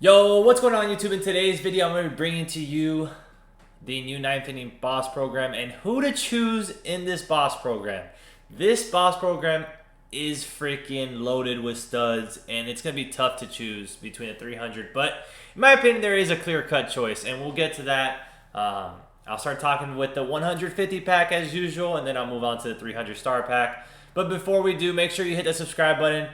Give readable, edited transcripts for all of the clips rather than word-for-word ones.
Yo, what's going on YouTube? In today's video, I'm going to be bringing to you the new 9th inning boss program and who to choose in this boss program. This boss program is freaking loaded with studs, and it's going to be tough to choose between the 300. But in my opinion, there is a clear-cut choice, and we'll get to that. I'll start talking with the 150 pack as usual, and then I'll move on to the 300 star pack. But before we do, make sure you hit the subscribe button.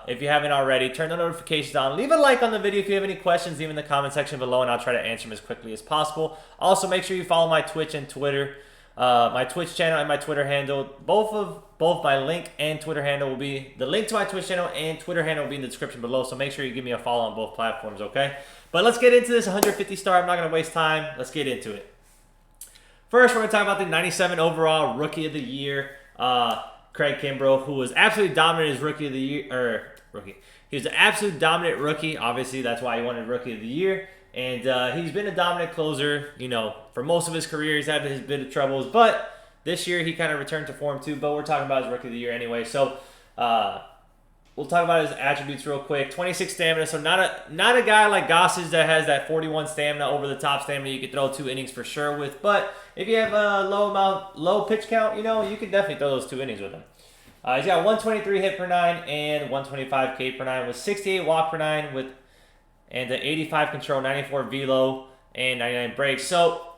If you haven't already, turn the notifications on. Leave a like on the video if you have any questions. Leave in the comment section below, and I'll try to answer them as quickly as possible. Also, make sure you follow my Twitch and Twitter. My Twitch channel and my Twitter handle. Both my link and Twitter handle will be the link to my Twitch channel and Twitter handle will be in the description below. So make sure you give me a follow on both platforms, okay? But let's get into this 150 star. I'm not gonna waste time. Let's get into it. First, we're gonna talk about the 97 overall Rookie of the Year. Craig Kimbrough, who was absolutely dominant as Rookie of the Year, He was an absolute dominant rookie. Obviously, that's why he wanted Rookie of the Year. And he's been a dominant closer, you know, for most of his career. He's had his bit of troubles, but this year he kind of returned to form too. But we're talking about his Rookie of the Year anyway. So we'll talk about his attributes real quick. 26 stamina, so not a guy like Gossage that has that 41 stamina, over the top stamina you could throw 2 innings for sure with. But if you have a low pitch count, you know, you can definitely throw those 2 innings with him. He's got 123 hit per 9 and 125 K per 9 with 68 walk per 9 with and 85 control, 94 velo, and 99 breaks. So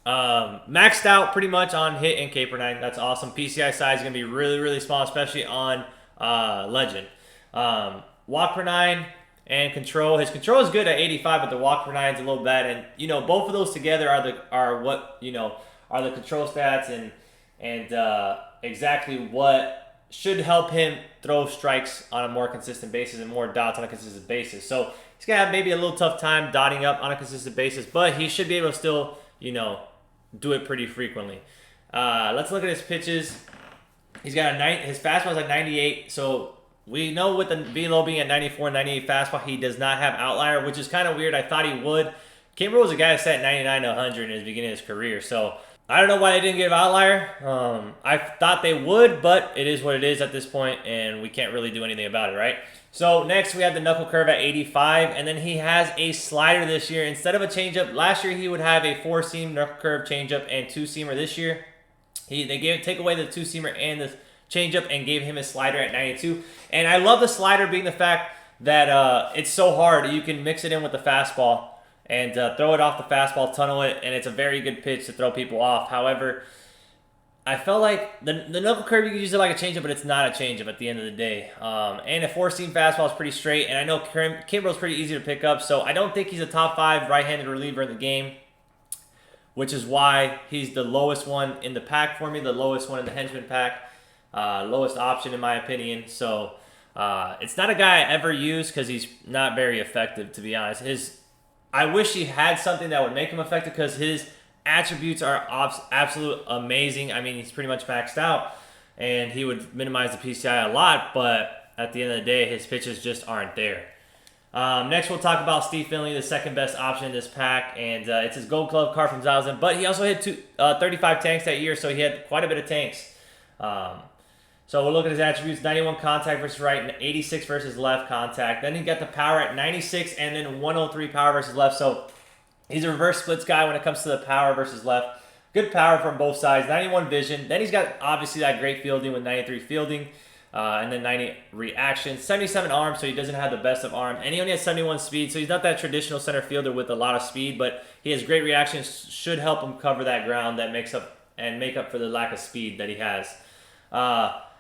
maxed out pretty much on hit and K per 9. That's awesome. PCI size is going to be really, really small, especially on Legend. Walk per 9 and control. His control is good at 85, but the walk per 9 is a little bad. And you know, both of those together are the control stats and exactly what should help him throw strikes on a more consistent basis and more dots on a consistent basis. So he's gonna have maybe a little tough time dotting up on a consistent basis, but he should be able to still, you know, do it pretty frequently. Let's look at his pitches. He's got his fastball is at 98, so we know with the velo being at 94, 98 fastball, he does not have outlier, which is kind of weird. I thought he would. Kimbrough was a guy that set 99 to 100 in his beginning of his career, so I don't know why they didn't give outlier. I thought they would, but it is what it is at this point, and we can't really do anything about it, right? So next we have the knuckle curve at 85, and then he has a slider this year. Instead of a changeup, last year he would have a 4-seam knuckle curve changeup and 2-seamer. This year, they take away the 2-seamer and the changeup and gave him a slider at 92. And I love the slider being the fact that it's so hard. You can mix it in with the fastball and throw it off the fastball, tunnel it, and it's a very good pitch to throw people off. However, I felt like the knuckle curve, you can use it like a changeup, but it's not a changeup at the end of the day. And a 4-seam fastball is pretty straight, and I know Kimbrough's pretty easy to pick up, so I don't think he's a top 5 right-handed reliever in the game, which is why he's the lowest one in the pack for me, the lowest one in the henchman pack, lowest option in my opinion. So it's not a guy I ever use because he's not very effective, to be honest. I wish he had something that would make him effective because his attributes are absolute amazing. I mean, he's pretty much maxed out, and he would minimize the PCI a lot, but at the end of the day, his pitches just aren't there. Next, we'll talk about Steve Finley, the second best option in this pack, and it's his Gold Glove card from Zalzin, but he also hit 35 tanks that year, so he had quite a bit of tanks. So we'll look at his attributes: 91 contact versus right, and 86 versus left contact. Then he got the power at 96, and then 103 power versus left. So he's a reverse splits guy when it comes to the power versus left. Good power from both sides. 91 vision. Then he's got obviously that great fielding with 93 fielding, and then 90 reaction. 77 arm, so he doesn't have the best of arm, and he only has 71 speed. So he's not that traditional center fielder with a lot of speed, but he has great reactions. Should help him cover that ground that make up for the lack of speed that he has.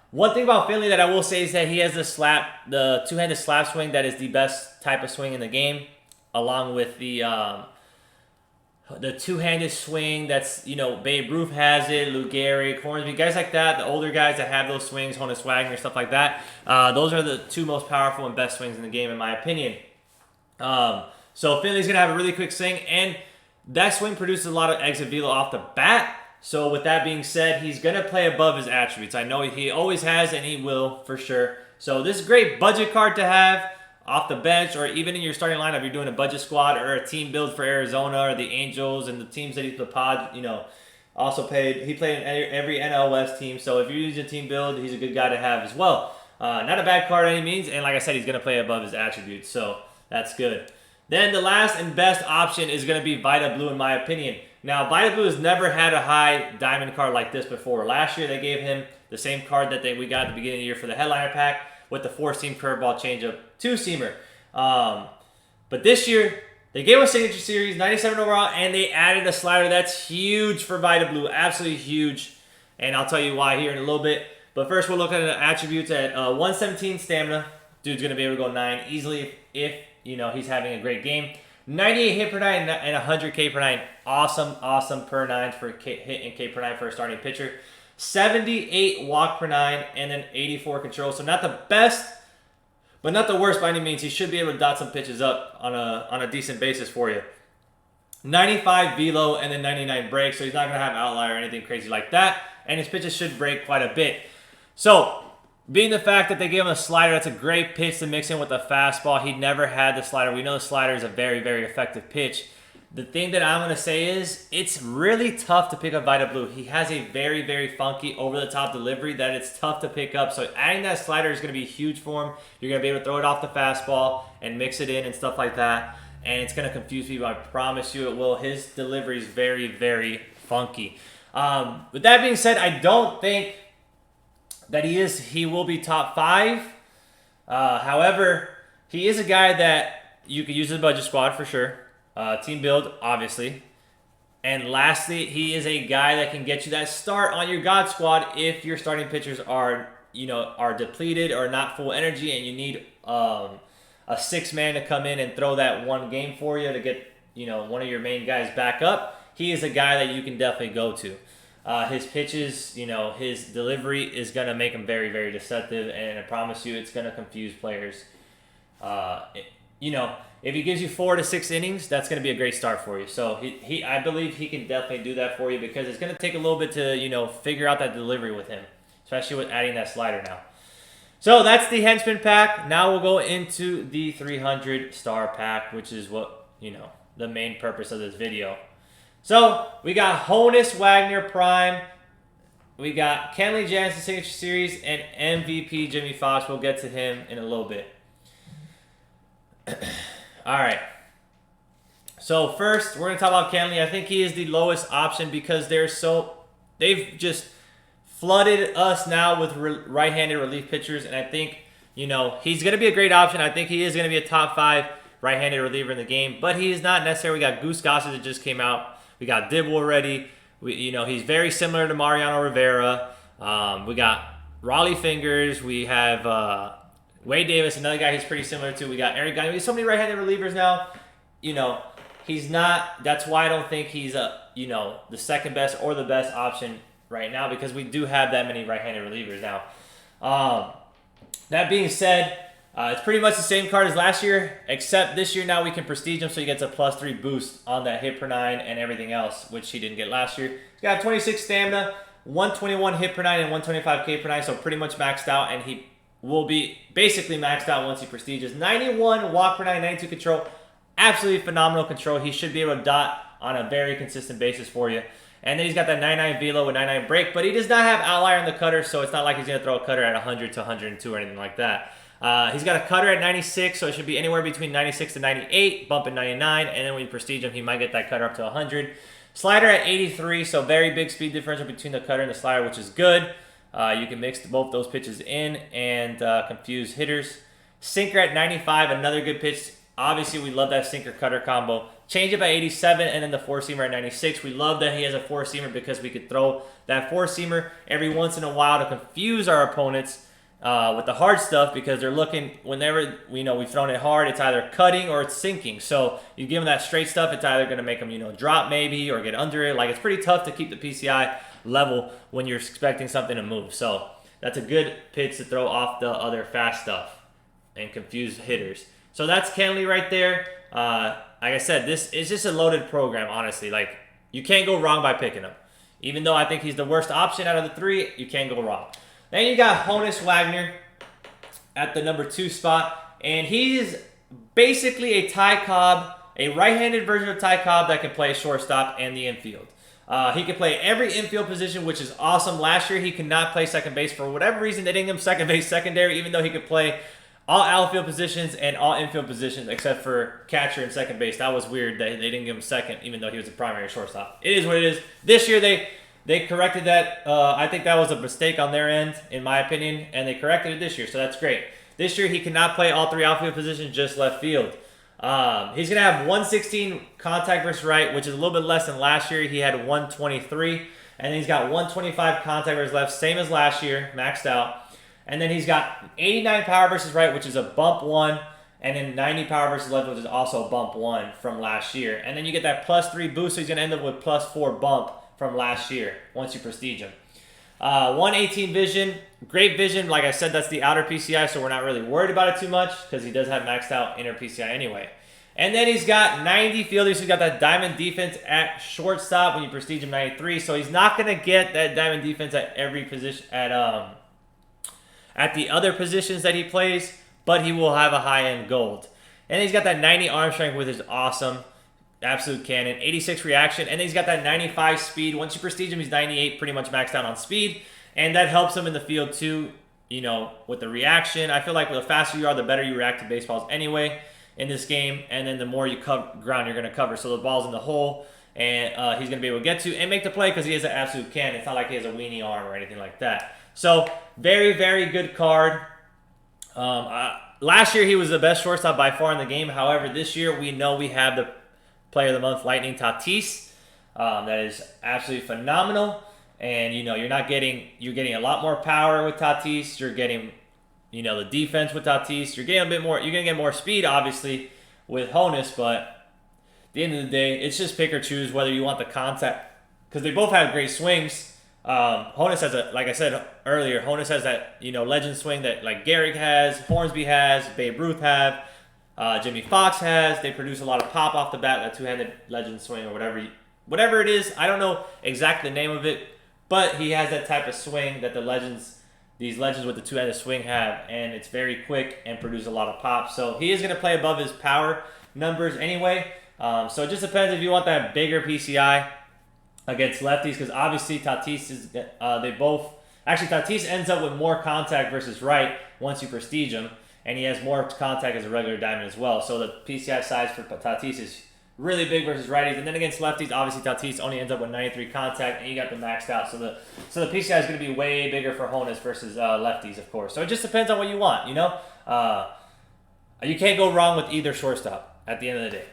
One thing about Finley that I will say is that he has the two-handed slap swing that is the best type of swing in the game, along with the two-handed swing that's, you know, Babe Ruth has it, Lou Gehrig, Hornsby, guys like that, the older guys that have those swings, Honus Wagner, stuff like that. Those are the 2 most powerful and best swings in the game, in my opinion. So Finley's going to have a really quick swing, and that swing produces a lot of exit velo off the bat. So with that being said, he's going to play above his attributes. I know he always has, and he will for sure. So this is a great budget card to have off the bench, or even in your starting lineup. You're doing a budget squad or a team build for Arizona or the Angels and the teams that the pod, you know, also played. He played in every NL West team. So if you're using a team build, he's a good guy to have as well. Not a bad card by any means, and like I said, he's going to play above his attributes. So That's good. Then the last and best option is going to be Vita Blue, in my opinion. Now, Vita Blue has never had a high diamond card like this before. Last year, they gave him the same card that we got at the beginning of the year for the headliner pack with the 4-seam curveball changeup 2-seamer. But this year, they gave us Signature Series, 97 overall, and they added a slider. That's huge for Vita Blue, absolutely huge. And I'll tell you why here in a little bit. But first, we'll look at the attributes at 117 stamina. Dude's going to be able to go 9 easily if he's having a great game. 98 hit per 9 and 100 K per 9. Awesome per 9 for hit and K per 9 for a starting pitcher. 78 walk per 9 and then 84 control. So not the best, but not the worst by any means. He should be able to dot some pitches up on a decent basis for you. 95 velo and then 99 break. So he's not going to have outlier or anything crazy like that. And his pitches should break quite a bit. So, being the fact that they gave him a slider, that's a great pitch to mix in with the fastball. He never had the slider. We know the slider is a very, very effective pitch. The thing that I'm going to say is it's really tough to pick up Vita Blue. He has a very, very funky over-the-top delivery that it's tough to pick up. So adding that slider is going to be huge for him. You're going to be able to throw it off the fastball and mix it in and stuff like that. And it's going to confuse people. I promise you it will. His delivery is very, very funky. With that being said, I don't think that he will be top 5. However, he is a guy that you could use as a budget squad for sure. Team build, obviously. And lastly, he is a guy that can get you that start on your God squad if your starting pitchers are depleted or not full energy and you need a 6-man to come in and throw that one game for you to get one of your main guys back up. He is a guy that you can definitely go to. His pitches, his delivery is going to make him very, very deceptive, and I promise you it's going to confuse players. If he gives you 4 to 6 innings, that's going to be a great start for you. So I believe he can definitely do that for you because it's going to take a little bit to, figure out that delivery with him, especially with adding that slider now. So that's the Henchman pack. Now we'll go into the 300 star pack, which is what, the main purpose of this video. So, we got Hugo Wagner Prime, we got Kenley Jansen Signature Series, and MVP Jimmie Foxx. We'll get to him in a little bit. Alright. So, first, we're going to talk about Kenley. I think he is the lowest option because they've just flooded us now with right-handed relief pitchers, and I think, he's going to be a great option. I think he is going to be a top 5 right-handed reliever in the game, but he is not necessarily. We got Goose Gossett that just came out. We got Dibble already. He's very similar to Mariano Rivera. We got Raleigh Fingers. We have Wade Davis, another guy he's pretty similar to. We got Eric Guy. We have so many right-handed relievers now. He's not. That's why I don't think he's the second best or the best option right now because we do have that many right-handed relievers now. That being said, it's pretty much the same card as last year, except this year now we can prestige him, so he gets a +3 boost on that hit per 9 and everything else, which he didn't get last year. He's got 26 stamina, 121 hit per 9, and 125 K per 9, so pretty much maxed out, and he will be basically maxed out once he prestiges. 91 walk per 9, 92 control, absolutely phenomenal control. He should be able to dot on a very consistent basis for you. And then he's got that 99 velo with 99 break, but he does not have outlier in the cutter, so it's not like he's going to throw a cutter at 100 to 102 or anything like that. He's got a cutter at 96, so it should be anywhere between 96 to 98, bump at 99, and then when you prestige him, he might get that cutter up to 100. Slider at 83, so very big speed differential between the cutter and the slider, which is good. You can mix both those pitches in and confuse hitters. Sinker at 95, another good pitch. Obviously, we love that sinker-cutter combo. Changeup at 87, and then the 4-seamer at 96. We love that he has a 4-seamer because we could throw that 4-seamer every once in a while to confuse our opponents with the hard stuff because they're looking, whenever we've thrown it hard, it's either cutting or it's sinking. So you give them that straight stuff, it's either going to make them drop maybe or get under it. Like, it's pretty tough to keep the PCI level when you're expecting something to move. So that's a good pitch to throw off the other fast stuff and confuse hitters. So that's Kenley right there. Like I said, this is just a loaded program, honestly. Like, you can't go wrong by picking him. Even though I think he's the worst option out of the 3, you can't go wrong. Then you got Hugo Wagner at the number 2 spot. And he's basically a Ty Cobb, a right-handed version of Ty Cobb that can play shortstop and the infield. He can play every infield position, which is awesome. Last year, he could not play second base. For whatever reason, they didn't give him second base secondary, even though he could play all outfield positions and all infield positions except for catcher and second base. That was weird that they didn't give him second, even though he was a primary shortstop. It is what it is. This year they corrected that. I think that was a mistake on their end, in my opinion, and they corrected it this year, so that's great. This year he cannot play all 3 outfield positions, just left field. He's going to have 116 contact versus right, which is a little bit less than last year. He had 123, and then he's got 125 contact versus left, same as last year, maxed out. And then he's got 89 power versus right, which is a bump 1, and then 90 power versus left, which is also a bump 1 from last year. And then you get that +3 boost, so he's going to end up with +4 bump from last year once you prestige him. 118 vision, great vision. Like I said, that's the outer PCI, so we're not really worried about it too much because he does have maxed out inner PCI anyway. And then he's got 90 fielding, so he's got that diamond defense at shortstop when you prestige him 93. So he's not going to get that diamond defense at every position at the other positions that he plays, but he will have a high-end gold. And he's got that 90 arm strength, which is awesome. Absolute cannon. 86 reaction, and then he's got that 95 speed. Once you prestige him, he's 98, pretty much maxed out on speed, and that helps him in the field too, you know, with the reaction. I feel like the faster you are, the better you react to baseballs anyway in this game, and then the more you cover ground you're going to cover. So the ball's in the hole, and he's going to be able to get to and make the play because he has an absolute cannon. It's not like he has a weenie arm or anything like that. So very, very good card. Last year he was the best shortstop by far in the game. However, this year we know we have the Player of the Month, Lightning Tatis. That is absolutely phenomenal. And, you know, you're getting a lot more power with Tatis. You're getting, you know, the defense with Tatis. You're getting a bit more, you're going to get more speed, obviously, with Honus. But at the end of the day, it's just pick or choose whether you want the contact. Because they both have great swings. Honus has like I said earlier, Honus has that, you know, legend swing that like Gehrig has, Hornsby has, Babe Ruth have. Jimmie Foxx has. They produce a lot of pop off the bat, that two-handed legend swing or whatever it is. I don't know exactly the name of it, but he has that type of swing that these legends with the two-handed swing have, and it's very quick and produces a lot of pop. So he is going to play above his power numbers anyway. So it just depends if you want that bigger PCI against lefties, because obviously Tatis is Tatis ends up with more contact versus right once you prestige him. And he has more contact as a regular diamond as well. So the PCI size for Tatis is really big versus righties. And then against lefties, obviously Tatis only ends up with 93 contact, and you got the maxed out. So the PCI is going to be way bigger for Honus versus lefties, of course. So it just depends on what you want, you know? You can't go wrong with either shortstop at the end of the day.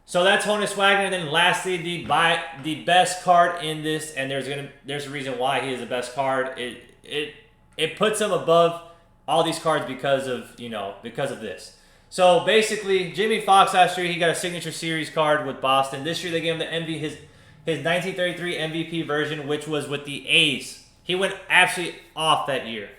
So that's Honus Wagner. And then lastly, the best card in this, and there's a reason why he is the best card. It puts him above all these cards because of this. So basically, Jimmie Foxx last year, he got a signature series card with Boston. This year they gave him his 1933 MVP version, which was with the A's. He went absolutely off that year.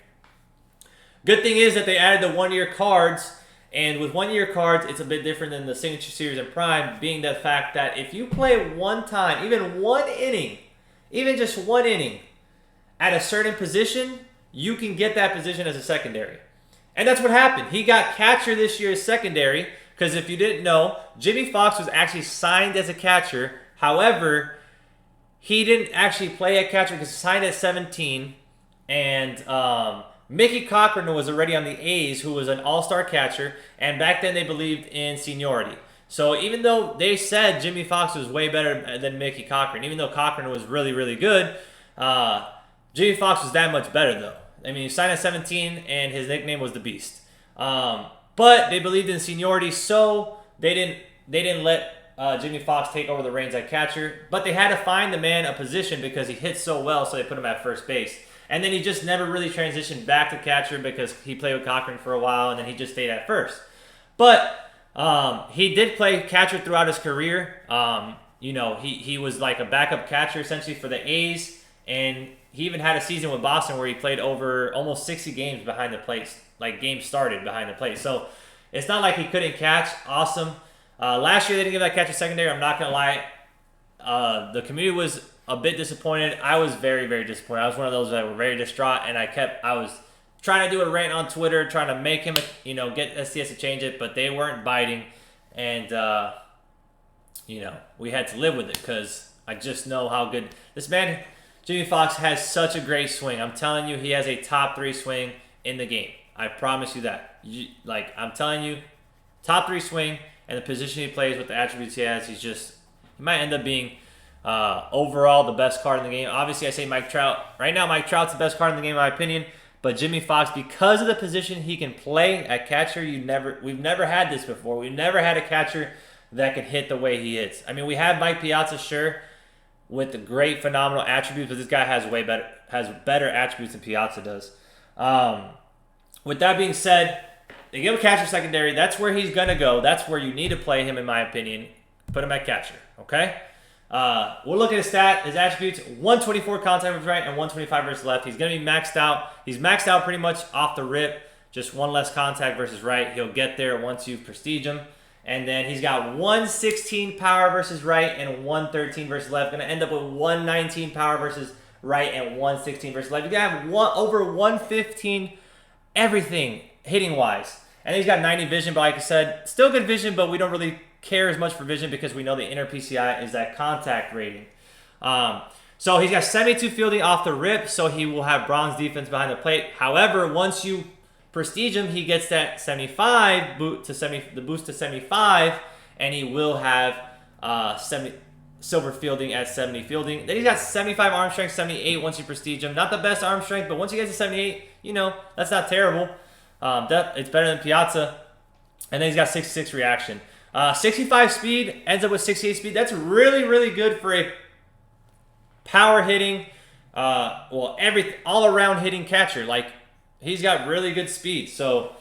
Good thing is that they added the 1-year cards, and with 1-year cards, it's a bit different than the signature series and prime, being the fact that if you play one time, even one inning, even just one inning at a certain position, you can get that position as a secondary. And that's what happened. He got catcher this year as secondary, because if you didn't know, Jimmie Foxx was actually signed as a catcher. However, he didn't actually play at catcher because he signed at 17. And Mickey Cochran was already on the A's, who was an all-star catcher. And back then they believed in seniority. So even though they said Jimmie Foxx was way better than Mickey Cochran, even though Cochran was really, really good, Jimmie Foxx was that much better, though. I mean, he signed at 17, and his nickname was the Beast. But they believed in seniority, so they didn't let Jimmie Foxx take over the reins at catcher. But they had to find the man a position because he hit so well, so they put him at first base. And then he just never really transitioned back to catcher because he played with Cochran for a while, and then he just stayed at first. But he did play catcher throughout his career. You know, he was like a backup catcher essentially for the A's, and he even had a season with Boston where he played over almost 60 games behind the plate, like games started behind the plate. So it's not like he couldn't catch. Awesome. Last year they didn't give that catcher secondary. I'm not going to lie. The community was a bit disappointed. I was very, very disappointed. I was one of those that were very distraught, and I was trying to do a rant on Twitter, trying to make him, get SDS to change it, but they weren't biting. And, we had to live with it because I just know how good this man, Jimmie Foxx, has such a great swing. I'm telling you, he has a top 3 swing in the game. I promise you that. Like, I'm telling you, top 3 swing and the position he plays with the attributes he has, he might end up being overall the best card in the game. Obviously, I say Mike Trout. Right now, Mike Trout's the best card in the game, in my opinion. But Jimmie Foxx, because of the position he can play at catcher, we've never had this before. We've never had a catcher that can hit the way he hits. I mean, we have Mike Piazza, sure, with the great, phenomenal attributes, but this guy has better attributes than Piazza does. With that being said, they give him catcher secondary. That's where he's gonna go. That's where you need to play him, in my opinion. Put him at catcher. Okay. We'll look at his attributes: 124 contact versus right and 125 versus left. He's gonna be maxed out. He's maxed out pretty much off the rip. Just one less contact versus right. He'll get there once you prestige him. And then he's got 116 power versus right and 113 versus left. Going to end up with 119 power versus right and 116 versus left. You're going to have over 115 everything hitting-wise. And he's got 90 vision, but like I said, still good vision, but we don't really care as much for vision because we know the inner PCI is that contact rating. So he's got 72 fielding off the rip, so he will have bronze defense behind the plate. However, once you prestige him, he gets that 75 the boost to 75, and he will have 70 silver fielding at 70 fielding. Then he's got 75 arm strength, 78 once you prestige him. Not the best arm strength, but once you get to 78, that's not terrible. It's better than Piazza. And then he's got 66 reaction. 65 speed, ends up with 68 speed. That's really, really good for a power hitting, all-around hitting catcher. Like, he's got really good speed, so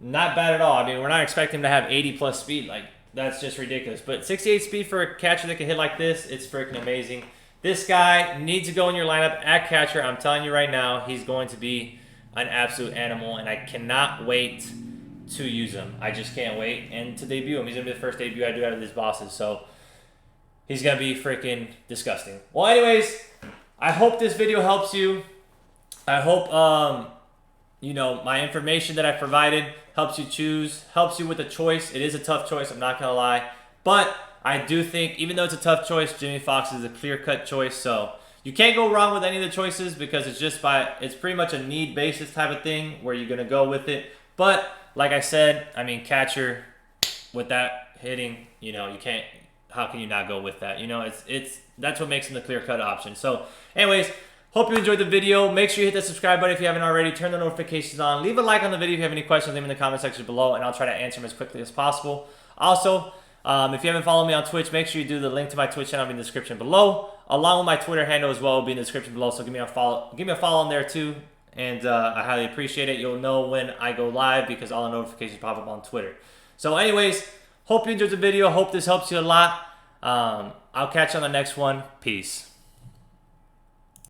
not bad at all. I mean, we're not expecting him to have 80-plus speed. Like, that's just ridiculous. But 68 speed for a catcher that can hit like this, it's freaking amazing. This guy needs to go in your lineup at catcher. I'm telling you right now, he's going to be an absolute animal, and I cannot wait to use him. I just can't wait. And to debut him. He's going to be the first debut I do out of these bosses, so he's going to be freaking disgusting. Well, anyways, I hope this video helps you. I hope my information that I provided helps you choose, helps you with the choice. It is a tough choice, I'm not going to lie. But I do think, even though it's a tough choice, Jimmie Foxx is a clear-cut choice. So you can't go wrong with any of the choices because it's pretty much a need basis type of thing where you're going to go with it. But like I said, I mean, catcher with that hitting, you can't, how can you not go with that? That's what makes him the clear-cut option. So anyways, hope you enjoyed the video. Make sure you hit the subscribe button if you haven't already. Turn the notifications on. Leave a like on the video if you have any questions. Leave them in the comment section below, and I'll try to answer them as quickly as possible. Also, if you haven't followed me on Twitch, make sure you do. The link to my Twitch channel will be in the description below, along with my Twitter handle as well will be in the description below. So give me a follow on there too, and I highly appreciate it. You'll know when I go live because all the notifications pop up on Twitter. So anyways, hope you enjoyed the video. Hope this helps you a lot. I'll catch you on the next one. Peace.